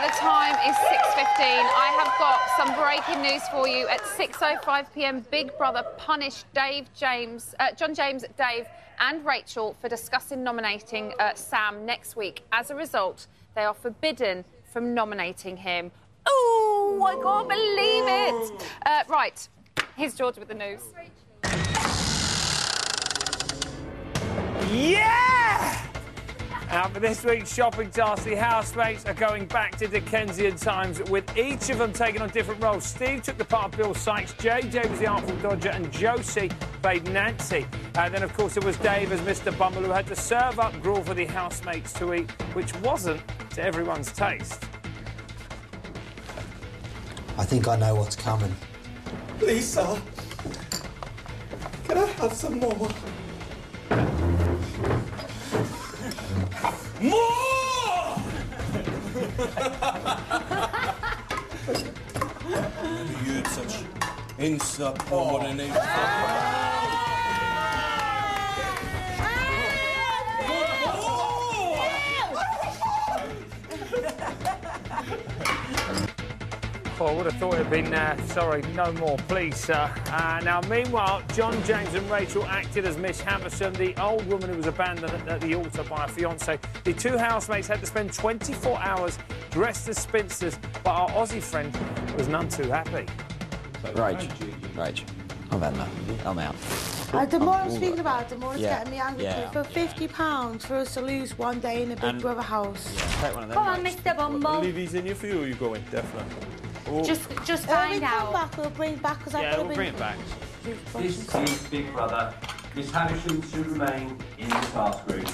the time is 6:15. I have got some breaking news for you. At 6:05 p.m, Big Brother punished John James, Dave and Rachel for discussing nominating Sam next week. As a result, they are forbidden from nominating him. Oh, I can't believe it. Right, here's George with the news. Yeah! Now, for this week's shopping task, the housemates are going back to Dickensian times, with each of them taking on different roles. Steve took the part of Bill Sykes, JJ was the Artful Dodger, and Josie played Nancy. And then, of course, it was Dave as Mr. Bumble, who had to serve up gruel for the housemates to eat, which wasn't to everyone's taste. I think I know what's coming. Please, sir. Can I have some more? More! You had such insubordination. Oh, I would have thought it had been, sorry, no more, please, sir. Now, meanwhile, John James and Rachel acted as Miss Havisham, the old woman who was abandoned at the altar by her fiancé. The two housemates had to spend 24 hours dressed as spinsters, but our Aussie friend was none too happy. Rach, I've had enough. I'm out. The more I'm speaking about it, the more it's getting me angry. Yeah. For £50 for us to lose one day in a Big Brother house. Yeah, take one of them. Come on, Mr. Bumble. Leave these in here for you, or are you going? Definitely. Oh. Just When find we come out. back, we'll bring back, because I've got to we'll bring it back. This is Big Brother. Miss Havisham should remain in the classroom.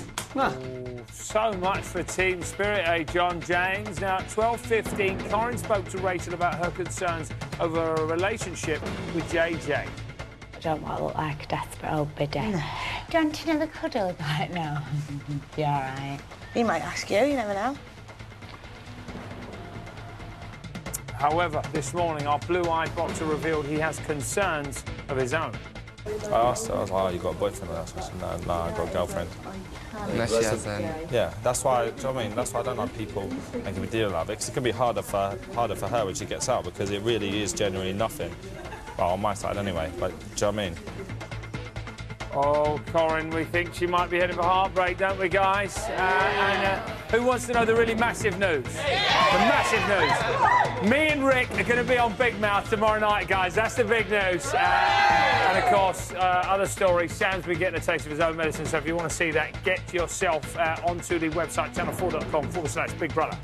So much for team spirit, eh, John James? Now, at 12:15, Corinne spoke to Rachel about her concerns over a relationship with JJ. I don't want to look like a desperate old biddy. No. Don't you never cuddle right now? Be all right. He might ask you, you never know. However, this morning, our blue-eyed boxer revealed he has concerns of his own. I asked her, I was like, oh, you got a boyfriend? And I said, no, I got a girlfriend. Unless she has then. Yeah, that's why, do you know what I mean? That's why I don't like people making a deal out of it, because it can be harder for her when she gets out, because it really is genuinely nothing. Well, on my side anyway, like, do you know what I mean? Oh, Corinne, we think she might be heading for heartbreak, don't we, guys? Who wants to know the really massive news? The massive news. Me and Rick are going to be on Big Mouth tomorrow night, guys. That's the big news. And, of course, other stories. Sam's been getting a taste of his own medicine, so if you want to see that, get yourself onto the website, channel4.com/Big Brother.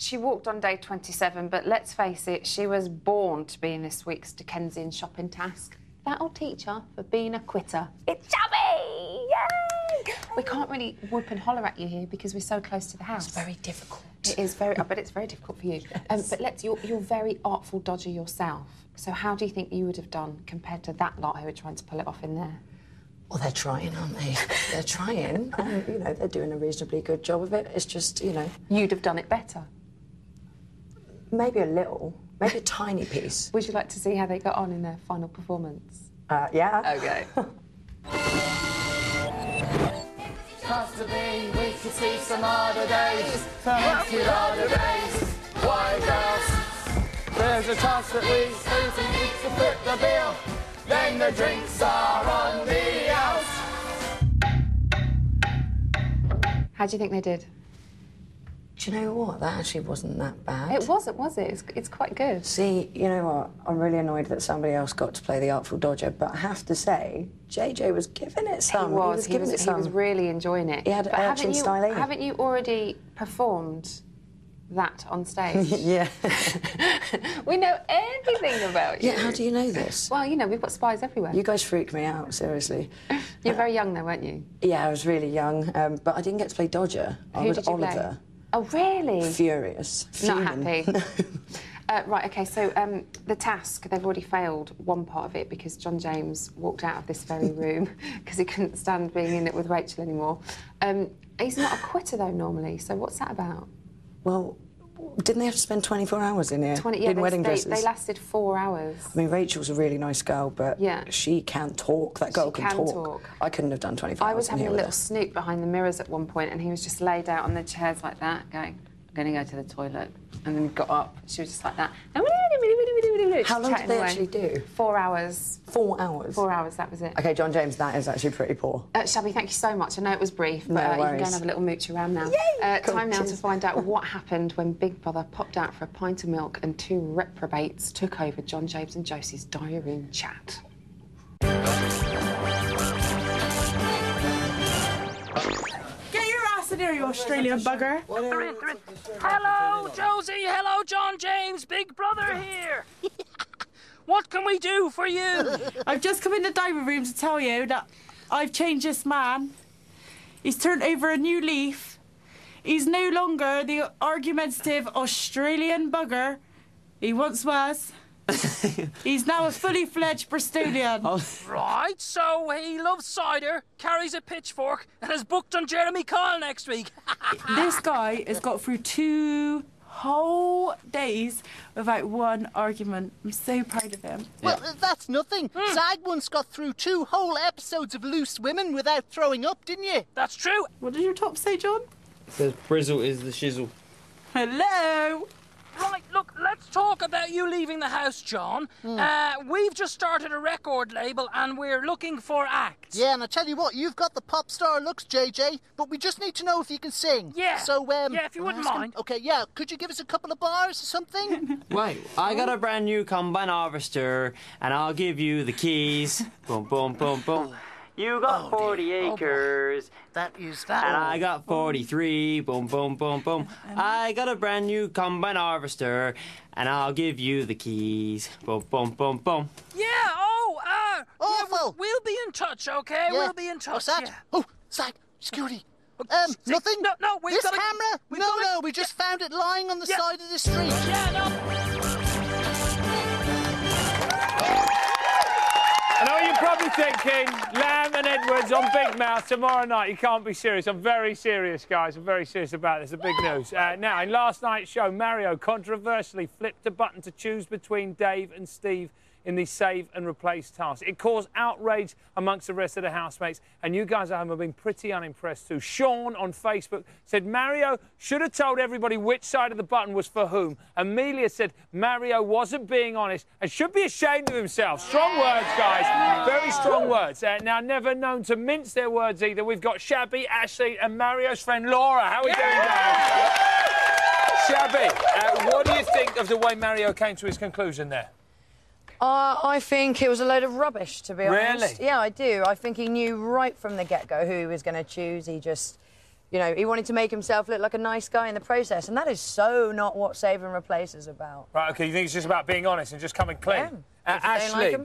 She walked on day 27, but let's face it, she was born to be in this week's Dickensian shopping task. That'll teach her for being a quitter. It's chubby! Yay! We can't really whoop and holler at you here because we're so close to the house. It's very difficult. It is very... I bet it's very difficult for you. Yes. But you're very artful dodger yourself. So how do you think you would have done compared to that lot who are trying to pull it off in there? Well, they're trying, aren't they? They're trying. And, you know, they're doing a reasonably good job of it. It's just, you know... You'd have done it better. Maybe a little. Maybe a tiny piece. Would you like to see how they got on in their final performance? Yeah. OK. Possibly we could see some other days, some other days. Why, girls? There's a chance that we need to foot the bill. Then the drinks are on the house. How do you think they did? Do you know what? That actually wasn't that bad. It wasn't, was it? It's quite good. See, you know what? I'm really annoyed that somebody else got to play the Artful Dodger, but I have to say, JJ was giving it some. He was really enjoying it. He had urchin style. Haven't you already performed that on stage? Yeah. We know everything about you. Yeah, how do you know this? Well, you know, we've got spies everywhere. You guys freaked me out, seriously. You're very young though, weren't you? Yeah, I was really young, but I didn't get to play Dodger. I was Oliver. Play? Oh, really? Furious. Not happy. Right, OK, so the task, they've already failed one part of it because John James walked out of this very room because he couldn't stand being in it with Rachel anymore. He's not a quitter, though, normally, so what's that about? Well, Didn't they have to spend 24 hours in here in wedding dresses? They lasted 4 hours. I mean, Rachel's a really nice girl, but she can't talk. That girl can talk. I couldn't have done 24 hours. I was in having here a with little snoop behind the mirrors at one point, and he was just laid out on the chairs like that, going, I'm going to go to the toilet. And then he got up, she was just like that. How long did they actually do? 4 hours. 4 hours? 4 hours, that was it. OK, John James, that is actually pretty poor. Shabby, thank you so much. I know it was brief, but you can go and have a little mooch around now. Yay! Time now to find out what happened when Big Brother popped out for a pint of milk and 2 reprobates took over John James and Josie's diary room chat. There, you Australian bugger. They're in. Hello, Josie. Hello, John James. Big Brother here. What can we do for you? I've just come in the diary room to tell you that I've changed this man. He's turned over a new leaf. He's no longer the argumentative Australian bugger he once was. He's now a fully fledged Bristolian. Right, so he loves cider, carries a pitchfork, and is booked on Jeremy Kyle next week. This guy has got through 2 whole days without one argument. I'm so proud of him. Well, that's nothing. Zag once got through 2 whole episodes of Loose Women without throwing up, didn't you? That's true. What did your top say, John? It says Brizzle is the shizzle. Hello. Right, look, let's talk about you leaving the house, John. We've just started a record label and we're looking for acts. Yeah, and I tell you what, you've got the pop star looks, JJ, but we just need to know if you can sing. Yeah. So, yeah, if you wouldn't mind. Okay, yeah, could you give us a couple of bars or something? Wait, I got a brand new combine harvester, and I'll give you the keys. Boom, boom, boom, boom. You got 40 acres. That is that. And I got 43. Boom, boom, boom, boom. I got a brand new combine harvester, and I'll give you the keys. Boom, boom, boom, boom. Yeah, awful. Yeah, we'll be in touch, OK? Yeah. We'll be in touch. What's that? Yeah. Oh, Zach, security. Nothing? No, we've this got camera? No, we just found it lying on the side of the street. Yeah, no. I know you're probably thinking, Lamb and Edwards on Big Mouth tomorrow night. You can't be serious. I'm very serious, guys. I'm very serious about this. The big news. Now, in last night's show, Mario controversially flipped a button to choose between Dave and Steve in the save and replace task. It caused outrage amongst the rest of the housemates, and you guys at home have been pretty unimpressed too. Sean on Facebook said Mario should have told everybody which side of the button was for whom. Amelia said Mario wasn't being honest and should be ashamed of himself. Strong words, guys. Very strong words. Now, never known to mince their words either. We've got Shabby, Ashley and Mario's friend Laura. How are we doing, guys? Shabby, what do you think of the way Mario came to his conclusion there? I think it was a load of rubbish, to be honest. Really? Yeah, I do. I think he knew right from the get-go who he was going to choose. He just, you know, he wanted to make himself look like a nice guy in the process, and that is so not what Save and Replace is about. Right, OK, you think it's just about being honest and just coming clean? Yeah. Ashley,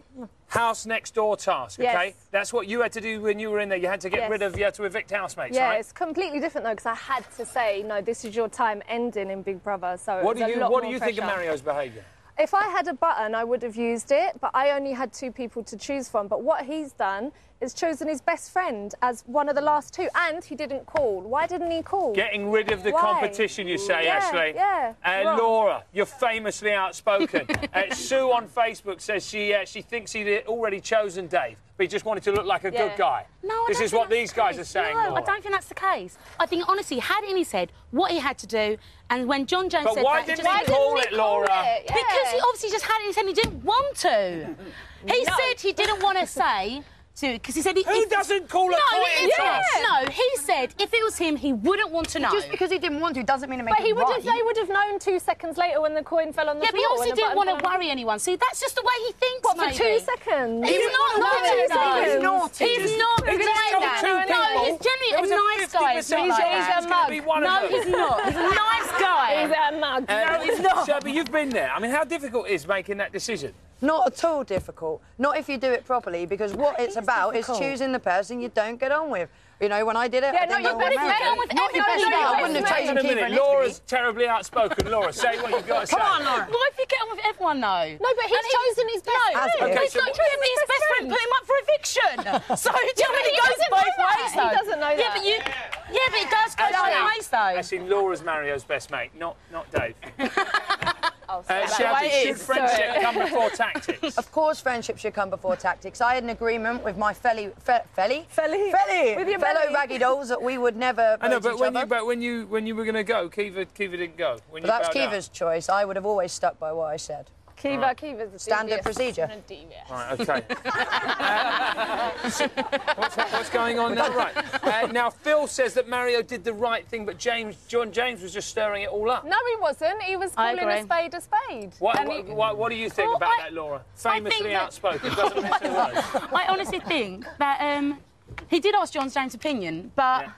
house next door task, OK? Yes. That's what you had to do when you were in there. You had to get rid of, you had to evict housemates, yeah, right? it's completely different, though, because I had to say, no, this is your time ending in Big Brother, so What it was do a lot what more do you think of pressure. Mario's behaviour? If I had a button, I would have used it, but I only had 2 people to choose from. But what he's done is chosen his best friend as one of the last 2, and he didn't call. Why didn't he call? Getting rid of the competition, you say, Ashley? Yeah, Laura, you're famously outspoken. Sue on Facebook says she thinks he'd already chosen Dave, but he just wanted to look like a good guy. No, this is what these guys are saying, No, Laura. I don't think that's the case. I think, honestly, had he said what he had to do, and when John James But said why that... didn't he call it, Laura? Because he obviously just had it in his head and he didn't want to. He said he didn't want to say... Because he said... Who doesn't call a coin toss? No, he said if it was him, he wouldn't want to know. Just because he didn't want to doesn't mean it makes But it right. they would have known 2 seconds later when the coin fell on the Yeah, floor. but he obviously when the didn't want button to fell on worry anyone. See, that's just the way he thinks, What, for 2 seconds? He's not naughty, though. He's naughty. He's not Who just like told that. 2 No, people? he's generally There was a nice guy. He's gonna be one of No, them. he's not. He's a nice guy. He's a mug. No, he's not. Shabby, you've been there. I mean, how difficult is making that decision? Not at all difficult. Not if you do it properly, because what it's about is choosing the person you don't get on with. You know, when I did it, I didn't know but if you get on with Not your best everybody mate. I else, wouldn't have mate. chosen Wait a Keith minute, and Laura's terribly outspoken. Laura, say what you've got to say. Come on, Laura. Why if you get on with everyone, though? No, but he's chosen his best friend. Okay, He's so not chosen his best friend, put him up for eviction. So, do you know what I mean? It goes both ways, though. He doesn't know that. Yeah, but you... Yeah, but it does go both ways, though. Actually, Laura's Mario's best mate, not Dave. Shout should friendship come before tactics? Of course, friendship should come before tactics. I had an agreement with my fellow raggy dolls that we would never. I know, but each other. when you were going to go, Kiva didn't go. When But that's Kiva's choice. I would have always stuck by what I said. Kiva's the standard procedure. Right, okay. What's going on now? Right. Now, Phil says that Mario did the right thing, but John James was just stirring it all up. No, he wasn't. He was calling a spade a spade. What do you think about that, Laura? Famously outspoken, doesn't miss a word. I honestly think that he did ask John James' opinion, but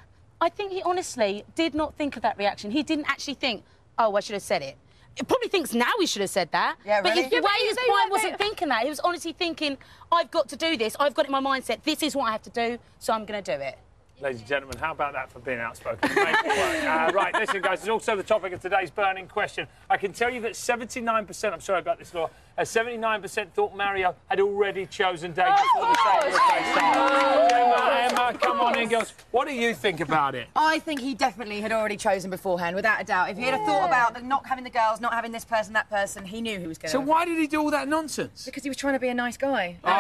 I think he honestly did not think of that reaction. He didn't actually think, oh, I should have said it. He probably thinks now he should have said that. Yeah, but really? his mind wasn't thinking that. He was honestly thinking, I've got to do this. I've got it in my mindset. This is what I have to do, so I'm going to do it. Ladies and gentlemen, how about that for being outspoken? Make it work. Right, listen, guys, it's also the topic of today's burning question. I can tell you that 79%, I'm sorry about this, Laura, 79% thought Mario had already chosen Dave before the Sabre started. Emma, come on in, girls. What do you think about it? I think he definitely had already chosen beforehand, without a doubt. If he had thought about not having the girls, not having this person, that person, he knew he was going to. So why did he do all that nonsense? Because he was trying to be a nice guy. Oh.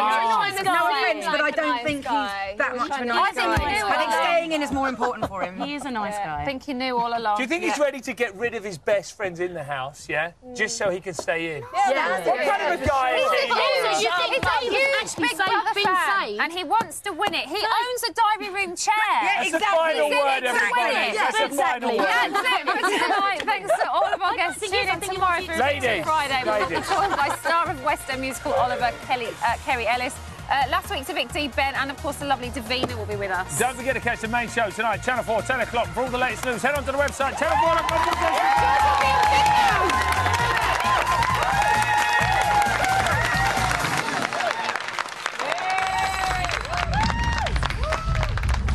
No offence, but I don't think he's that much of a nice guy. I think staying in is more important for him. He is a nice guy. I think he knew all along. Do you think he's ready to get rid of his best friends in the house, yeah? Just so he can stay in? Yeah. What kind of a guy is he? He's a huge Big Brother fan, and he wants to win it. He owns a diary room chair. Yeah, exactly. That's the final word, everybody. That's the final word. That's it for tonight. Thanks to all of our guests. Tune in tomorrow for Review Friday. We'll be joined by star of West End musical Oliver, Kerry Ellis. Last week's Evictee, Ben, and of course the lovely Davina will be with us. Don't forget to catch the main show tonight, Channel 4, 10 o'clock. For all the latest news, head on to the website, channel4.com.